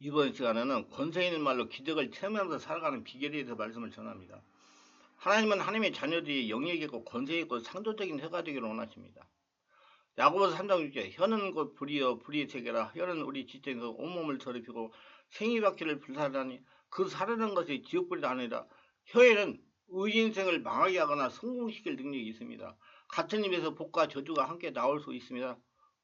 이번 시간에는 권세 있는 말로 기적을 체험하면서 살아가는 비결에 대해서 말씀을 전합니다. 하나님은 하나님의 자녀들이 영역이 있고 권세 있고 창조적인 혀가 되기를 원하십니다. 야고보서 3장 6절 혀는 곧 불이요 불의 세계라. 혀는 우리 지체에서 온몸을 더럽히고 생이바퀴를 불살하니 그 사르는 것이 지옥불이 아니라. 혀에는 의인생을 망하게 하거나 성공시킬 능력이 있습니다. 같은 입에서 복과 저주가 함께 나올 수 있습니다.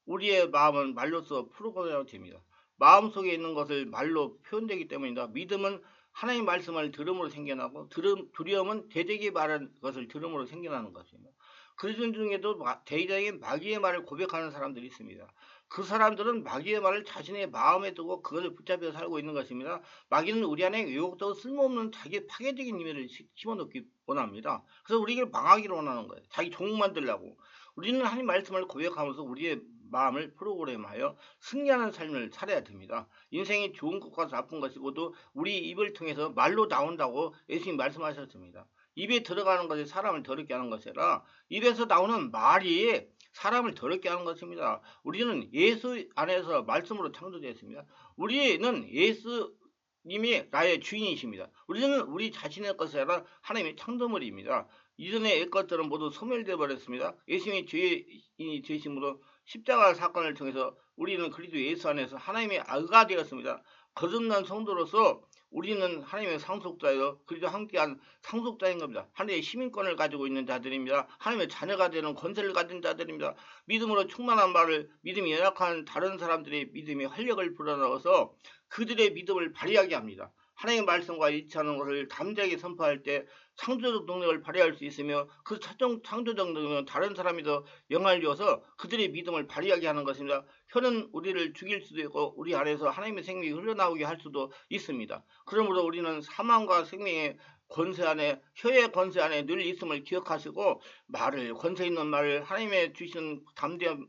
우리의 마음은 말로써 풀어가야 됩니다. 마음속에 있는 것을 말로 표현되기 때문이다. 믿음은 하나님의 말씀을 들음으로 생겨나고 두려움은 대적이 말한 것을 들음으로 생겨나는 것입니다. 그들 중에도 대적인 마귀의 말을 고백하는 사람들이 있습니다. 그 사람들은 마귀의 말을 자신의 마음에 두고 그것을 붙잡혀 살고 있는 것입니다. 마귀는 우리 안에 유혹되고 쓸모없는 자기 파괴적인 의미를 심어놓기 원합니다. 그래서 우리를 망하기를 원하는 거예요. 자기 종 만들려고. 우리는 하나님 말씀을 고백하면서 우리의 마음을 프로그램하여 승리하는 삶을 살아야 됩니다. 인생이 좋은 것과 나쁜 것이 모두 우리 입을 통해서 말로 나온다고 예수님 말씀하셨습니다. 입에 들어가는 것이 사람을 더럽게 하는 것이라 입에서 나오는 말이 사람을 더럽게 하는 것입니다. 우리는 예수 안에서 말씀으로 창조되었습니다. 우리는 예수님이 나의 주인이십니다. 우리는 우리 자신의 것이 아니라 하나님의 창조물입니다. 이전의 것들은 모두 소멸되어 버렸습니다. 예수님이 죄인이 되심으로 십자가 사건을 통해서 우리는 그리스도 예수 안에서 하나님의 아가 되었습니다. 거듭난 성도로서 우리는 하나님의 상속자여 그리스도 함께한 상속자인 겁니다. 하나님의 시민권을 가지고 있는 자들입니다. 하나님의 자녀가 되는 권세를 가진 자들입니다. 믿음으로 충만한 말을 믿음이 연약한 다른 사람들의 믿음의 활력을 불어넣어서 그들의 믿음을 발휘하게 합니다. 하나님의 말씀과 일치하는 것을 담대하게 선포할 때 창조적 능력을 발휘할 수 있으며 그 창조적 능력은 다른 사람이 더 영향을 줘서 그들의 믿음을 발휘하게 하는 것입니다. 혀는 우리를 죽일 수도 있고 우리 안에서 하나님의 생명이 흘러나오게 할 수도 있습니다. 그러므로 우리는 사망과 생명의 권세 안에 혀의 권세 안에 늘 있음을 기억하시고 말을 권세 있는 말을 하나님의 주신 담대한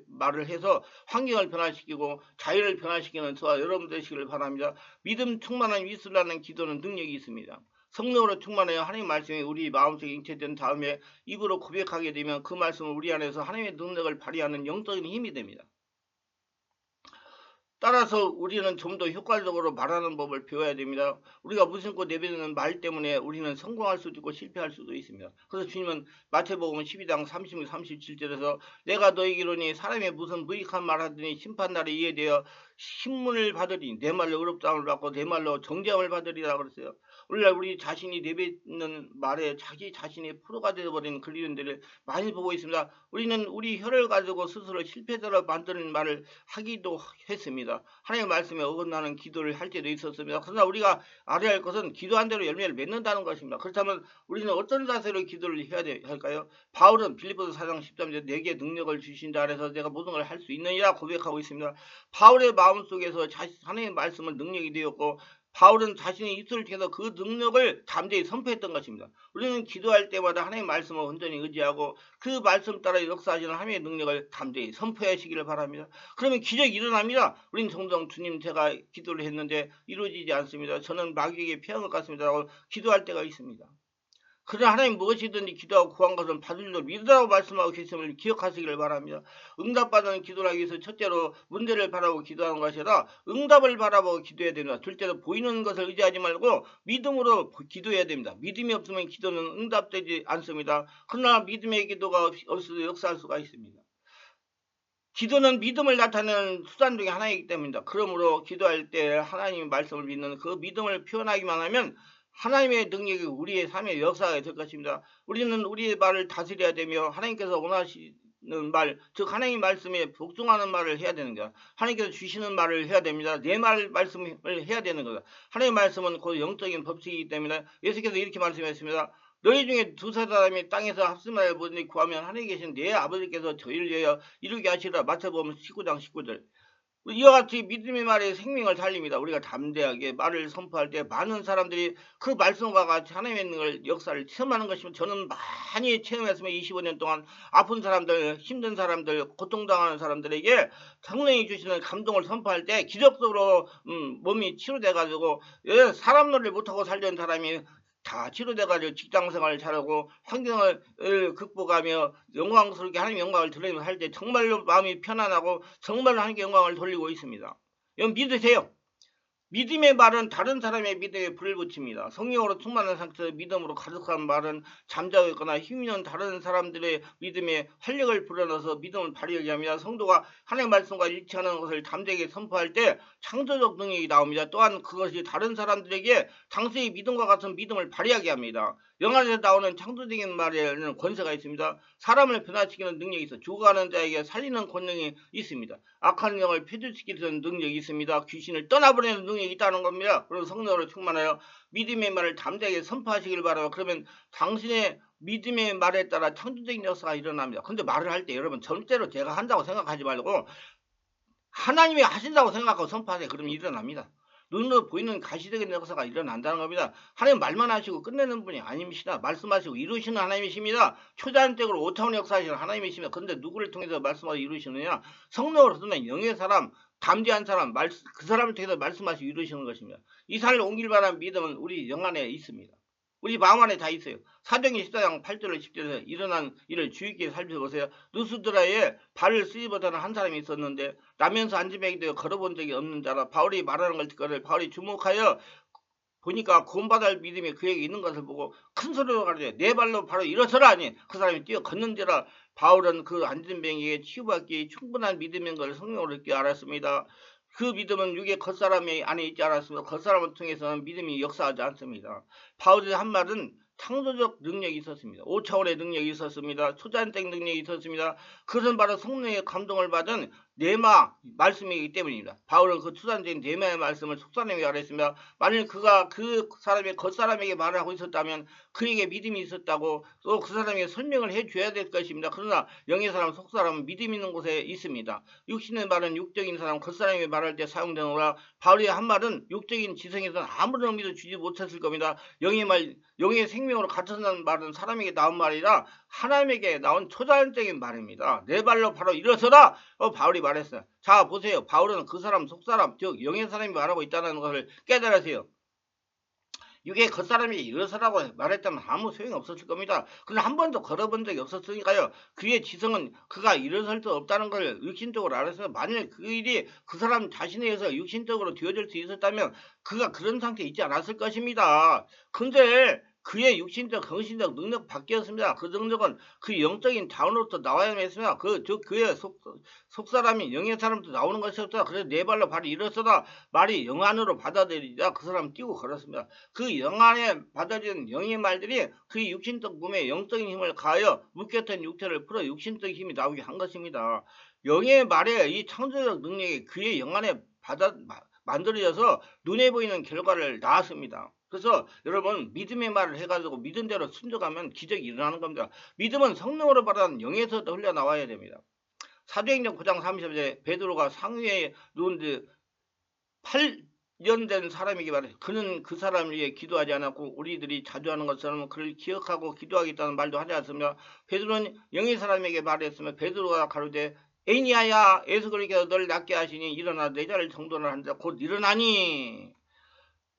말을 해서 환경을 변화시키고 자연을 변화시키는 저와 여러분 되시기를 바랍니다. 믿음 충만한 위스라는 기도는 능력이 있습니다. 성령으로 충만하여 하나님 말씀이 우리 마음속에 ing체된 다음에 입으로 고백하게 되면 그 말씀은 우리 안에서 하나님의 능력을 발휘하는 영적인 힘이 됩니다. 따라서 우리는 좀 더 효과적으로 말하는 법을 배워야 됩니다. 우리가 무심코 내뱉는 말 때문에 우리는 성공할 수도 있고 실패할 수도 있습니다. 그래서 주님은 마태복음 12장 36, 37절에서 내가 너에게 이르노니 사람이 무슨 무익한 말 하더니 심판날에 이해되어 신문을 받으리 내 말로 의롭다함을 받고 내 말로 정죄함을 받으리라 그랬어요. 오늘날 우리 자신이 내뱉는 말에 자기 자신이 프로가 되어버리는 그리스도인들을 많이 보고 있습니다. 우리는 우리 혀를 가지고 스스로 실패자로 만드는 말을 하기도 했습니다. 하나님의 말씀에 어긋나는 기도를 할 때도 있었습니다. 그러나 우리가 알아야 할 것은 기도한 대로 열매를 맺는다는 것입니다. 그렇다면 우리는 어떤 자세로 기도를 해야 할까요? 바울은 빌립보서 4장 13절 내게 능력을 주신다 해서 내가 모든 걸 할 수 있느니라 고백하고 있습니다. 바울의 마음속에서 하나님의 말씀은 능력이 되었고 바울은 자신의 입술을 통해서 그 능력을 담대히 선포했던 것입니다. 우리는 기도할 때마다 하나님의 말씀을 온전히 의지하고 그 말씀 따라 역사하시는 하나님의 능력을 담대히 선포하시기를 바랍니다. 그러면 기적이 일어납니다. 우리는 종종 주님 제가 기도를 했는데 이루어지지 않습니다. 저는 마귀에게 피한 것 같습니다. 라고 기도할 때가 있습니다. 그러나 하나님 무엇이든지 기도하고 구한 것은 받을 줄 믿으라고 말씀하고 계심을 기억하시기를 바랍니다. 응답받는 기도를 하기 위해서 첫째로 문제를 바라보고 기도하는 것이 아니라 응답을 바라보고 기도해야 됩니다. 둘째로 보이는 것을 의지하지 말고 믿음으로 기도해야 됩니다. 믿음이 없으면 기도는 응답되지 않습니다. 그러나 믿음의 기도가 없어도 역사할 수가 있습니다. 기도는 믿음을 나타내는 수단 중에 하나이기 때문입니다. 그러므로 기도할 때 하나님의 말씀을 믿는 그 믿음을 표현하기만 하면 하나님의 능력이 우리의 삶의 역사가 될 것입니다. 우리는 우리의 말을 다스려야 되며 하나님께서 원하시는 말, 즉 하나님 말씀에 복종하는 말을 해야 되는 거야. 하나님께서 주시는 말을 해야 됩니다. 내 말씀을 해야 되는 거다. 하나님의 말씀은 곧 영적인 법칙이기 때문에 예수께서 이렇게 말씀했습니다. 너희 중에 두세 사람이 땅에서 합심하여 무엇을 구하면 하늘에 계신 내 아버지께서 저희를 위하여 이루게 하시라. 마태복음 19장 19절. 이와 같이 믿음의 말에 생명을 살립니다. 우리가 담대하게 말을 선포할 때 많은 사람들이 그 말씀과 같이 하나님의 능력을 역사를 체험하는 것이면 저는 많이 체험했으면 25년 동안 아픈 사람들, 힘든 사람들, 고통당하는 사람들에게 성령이 주시는 감동을 선포할 때 기적적으로 몸이 치료돼가지고 사람 놀이를 못하고 살던 사람이 다 치료돼가지고 직장생활을 잘하고 환경을 극복하며 영광스럽게 하나님 영광을 드리면서 할 때 정말로 마음이 편안하고 정말로 하나님께 영광을 돌리고 있습니다. 여러분 믿으세요. 믿음의 말은 다른 사람의 믿음에 불을 붙입니다. 성령으로 충만한 상태에서 믿음으로 가득한 말은 잠자고 있거나 힘이 있는 다른 사람들의 믿음에 활력을 불어넣어서 믿음을 발휘하게 합니다. 성도가 하나님의 말씀과 일치하는 것을 담대하게 선포할 때 창조적 능력이 나옵니다. 또한 그것이 다른 사람들에게 당시의 믿음과 같은 믿음을 발휘하게 합니다. 영안에서 나오는 창조적인 말에는 권세가 있습니다. 사람을 변화시키는 능력이 있어 죽어가는 자에게 살리는 권능이 있습니다. 악한 영을 폐출시키는 능력이 있습니다. 귀신을 떠나보내는 능력이 있다는 겁니다. 그런 성령으로 충만하여 믿음의 말을 담대하게 선포하시길 바라요. 그러면 당신의 믿음의 말에 따라 창조적인 역사가 일어납니다. 근데 말을 할 때 여러분 절대로 제가 한다고 생각하지 말고 하나님이 하신다고 생각하고 선포하세요. 그러면 일어납니다. 눈으로 보이는 가시적인 역사가 일어난다는 겁니다. 하나님 말만 하시고 끝내는 분이 아님이시다. 말씀하시고 이루시는 하나님이십니다. 초자연적으로 5차원 역사하시는 하나님이십니다. 그런데 누구를 통해서 말씀하고 이루시느냐? 성령으로 쓰는 영의 사람, 담대한 사람, 그 사람을 통해서 말씀하시고 이루시는 것입니다. 이 산을 옮길 만한 믿음은 우리 영 안에 있습니다. 우리 마음 안에 다 있어요. 사도행전 14장 8절로 10절에서 일어난 일을 주의 깊게 살펴보세요. 누스드라에 발을 쓰지 못하는 한 사람이 있었는데 나면서 안지병이 되어 걸어본 적이 없는 자라. 바울이 말하는 걸 듣거늘 바울이 주목하여 보니까 구원받을 믿음이 그에게 있는 것을 보고 큰 소리로 가르쳐 내 발로 바로 일어서라 하니 그 사람이 뛰어 걷는지라. 바울은 그 안진병에게 치유받기 충분한 믿음인 것을 성령으로 읽게 알았습니다. 그 믿음은 육의 겉사람이 안에 있지 않았습니다. 겉사람을 통해서는 믿음이 역사하지 않습니다. 바울이 한 말은 창조적 능력이 있었습니다. 5차원의 능력이 있었습니다. 초자연적 능력이 있었습니다. 그것은 바로 성령의 감동을 받은 네마 말씀이기 때문입니다. 바울은 그 초자연적인 네마의 말씀을 속사람에게 말했습니다. 만일 그가 그 사람의 겉사람에게 말을 하고 있었다면 그에게 믿음이 있었다고 또 그 사람에게 설명을 해줘야 될 것입니다. 그러나 영의 사람, 속사람은 믿음 있는 곳에 있습니다. 육신의 말은 육적인 사람, 겉사람에게 말할 때 사용되노라. 바울의 한 말은 육적인 지성에서는 아무런 의미도 주지 못했을 겁니다. 영의 말, 영의 생명으로 갇혀진다는 말은 사람에게 나온 말이라 하나님에게 나온 초자연적인 말입니다. 내 발로 바로 일어서라. 바울이 말했어요. 자 보세요. 바울은 그 사람 속사람 즉 영의 사람이 말하고 있다는 것을 깨달으세요. 육의 겉사람이 일어서라고 말했다면 아무 소용이 없었을 겁니다. 그러나 한 번도 걸어본 적이 없었으니까요. 그의 지성은 그가 일어설 수 없다는 걸 육신적으로 알아서 만일 그 일이 그 사람 자신에 의해서 육신적으로 되어질 수 있었다면 그가 그런 상태에 있지 않았을 것입니다. 근데 그의 육신적, 정신적 능력 바뀌었습니다. 그 능력은 그 영적인 자원으로부터 나와야 했습니다. 그의 속사람이 영의 사람부터 나오는 것이었다. 그래서 네 발로 바로 일어서다 말이 영 안으로 받아들이자 그 사람 뛰고 걸었습니다. 그 영 안에 받아들인 영의 말들이 그의 육신적 몸에 영적인 힘을 가하여 묶였던 육체를 풀어 육신적 힘이 나오게 한 것입니다. 영의 말에 이 창조적 능력이 그의 영 안에 만들어져서 눈에 보이는 결과를 낳았습니다. 그래서 여러분 믿음의 말을 해가지고 믿은 대로 순종하면 기적이 일어나는 겁니다. 믿음은 성령으로 받은 영에서 흘러나와야 됩니다. 사도행전 9장 30절에 베드로가 상위에 누운데 8년 된 사람에게 말해 그는 그 사람을 위해 기도하지 않았고 우리들이 자주 하는 것처럼 그를 기억하고 기도하겠다는 말도 하지 않습니다. 베드로는 영의 사람에게 말했으며 베드로가 가로되 에니야야 예수 그리스도께서 널 낫게 하시니 일어나 내 자를 정돈을 한다. 곧 일어나니.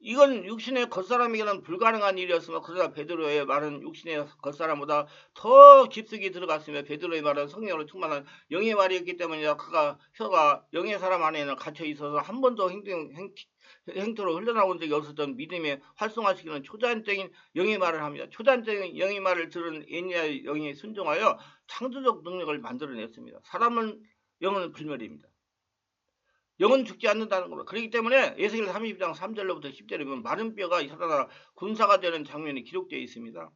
이건 육신의 겉사람에게는 불가능한 일이었으며 그러나 베드로의 말은 육신의 겉사람보다 더 깊숙이 들어갔으며 베드로의 말은 성령으로 충만한 영의 말이었기 때문이다. 그가 혀가 영의 사람 안에는 갇혀 있어서 한 번도 행토로 흘러나온 적이 없었던 믿음의 활성화시키는 초자연적인 영의 말을 합니다. 초자연적인 영의 말을 들은 에니야의 영에 순종하여 창조적 능력을 만들어냈습니다. 사람은 영은 불멸입니다. 영은 죽지 않는다는 거로. 그렇기 때문에 에스겔 30장 3절로부터 10절에 보면 마른 뼈가 살아나 군사가 되는 장면이 기록되어 있습니다.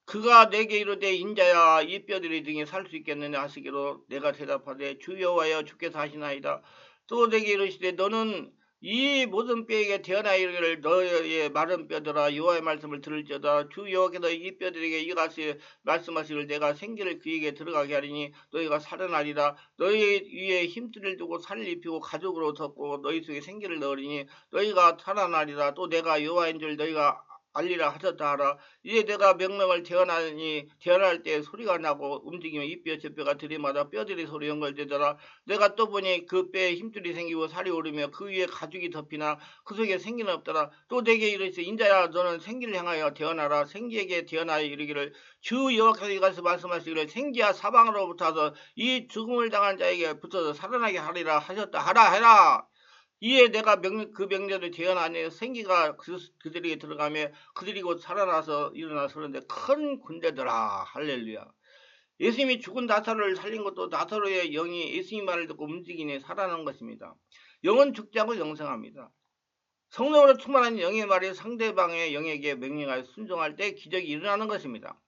그가 내게 이르되 인자야 이 뼈들이 등에 살 수 있겠느냐 하시기로 내가 대답하되 주 여호와여 주께서 하시나이다. 또 내게 이르시되 너는 이 모든 뼈에게 태어나 이르기를 너의 마른 뼈들아 여호와의 말씀을 들을지어다. 주 여호와께서 이 뼈들에게 이같이 말씀하시기를 내가 생기를 그에게 들어가게 하리니 너희가 살아나리라. 너희 위에 힘줄을 두고 살을 입히고 가죽으로 덮고 너희 속에 생기를 넣으리니 너희가 살아나리라. 또 내가 여호와인 줄 너희가 알리라 하셨다 하라. 이제 내가 명령을 태어나니 태어날 때 소리가 나고 움직이면 이 뼈 저 뼈가 들이마다 뼈들이 서로 연결되더라. 내가 또 보니 그 뼈에 힘줄이 생기고 살이 오르며 그 위에 가죽이 덮이나 그 속에 생기는 없더라. 또 내게 이르시되 인자야 너는 생기를 향하여 태어나라. 생기에게 태어나여 이르기를 주 여호와께서 이같이 말씀하시기를 생기야 사방으로부터 와서 이 죽음을 당한 자에게 붙어서 살아나게 하리라 하셨다 하라 해라. 이에 내가 그 명령을 재현하니 생기가 그들에게 들어가며 그들이 곧 살아나서 일어나서 그런데 큰 군대더라. 할렐루야. 예수님이 죽은 나사로를 살린 것도 나사로의 영이 예수님 말을 듣고 움직이니 살아난 것입니다. 영은 죽지 않고 영생합니다. 성령으로 충만한 영의 말이 상대방의 영에게 명령하여 순종할 때 기적이 일어나는 것입니다.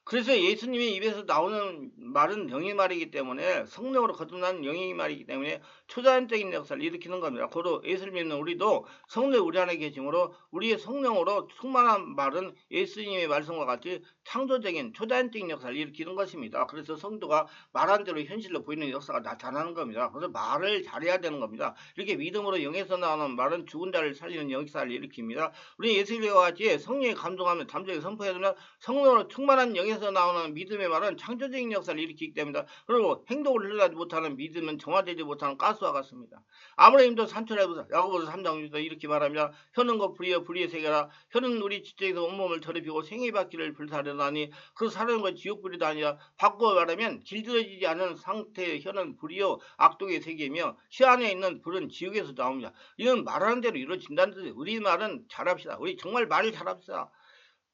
그래서 예수님의 입에서 나오는 말은 영의 말이기 때문에 성령으로 거듭난 영의 말이기 때문에 초자연적인 역사를 일으키는 겁니다. 고로 예수를 믿는 우리도 성령이 우리 안에 계심으로 우리의 성령으로 충만한 말은 예수님의 말씀과 같이 창조적인 초자연적인 역사를 일으키는 것입니다. 그래서 성도가 말한 대로 현실로 보이는 역사가 나타나는 겁니다. 그래서 말을 잘해야 되는 겁니다. 이렇게 믿음으로 영에서 나오는 말은 죽은 자를 살리는 역사를 일으킵니다. 우리 예수님과 같이 성령이 감동하면 담대히 선포해야 되면 성령으로 충만한 영에서 나오는 믿음의 말은 창조적인 역사를 일으키기 때문이다. 그리고 행동을 흘러가지 못하는 믿음은 정화되지 못하는 가스와 같습니다. 아무리 힘도 산출해보자. 야고보서 3장 6절 이렇게 말하며 혀는 곧 불이여 불의의 세계라. 혀는 우리 지체에서 온몸을 더럽히고 생애받기를 불사르나니 그 사르는 건 지옥불이도 아니라 바꾸어 말하면 길들여지지 않은 상태의 혀는 불이요 악독의 세계이며 혀 안에 있는 불은 지옥에서 나옵니다. 이는 말하는 대로 이루어진다는 뜻이에요. 우리 말은 잘합시다. 우리 정말 말을 잘합시다.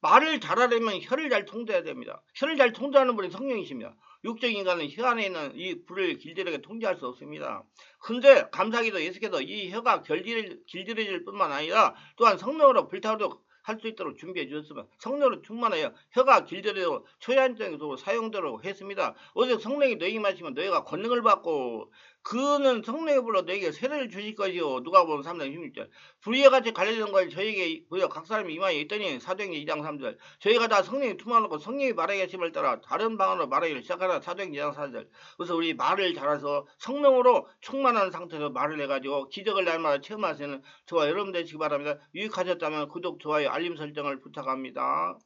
말을 잘하려면 혀를 잘 통제해야 됩니다. 혀를 잘 통제하는 분이 성령이십니다. 육적 인간은 혀 안에 있는 이 불을 길들여게 통제할 수 없습니다. 근데 감사하게도 예수께서 이 혀가 길들여질 뿐만 아니라 또한 성령으로 불타오르도록 할 수 있도록 준비해 주셨으면 성령으로 충만하여 혀가 길들여 초연적으로 사용되도록 했습니다. 어제 성령이 너희에게 마시면 너희가 권능을 받고 그는 성령의 불로 너희에게 세례를 주실 것이요. 누가복음 3장 16절. 불의와 같이 갈리는 걸 저에게 보여 각 사람이 이마에 있더니 사도행전 2장 3절. 저희가 다 성령이 충만하고 성령이 말하게 하심을 따라 다른 방언으로 말하기를 시작하나 사도행전 2장 4절. 그래서 우리 말을 잘해서 성령으로 충만한 상태에서 말을 해가지고 기적을 날마다 체험하시는 저와 여러분 되시기 바랍니다. 유익하셨다면 구독, 좋아요, 알림 설정을 부탁합니다.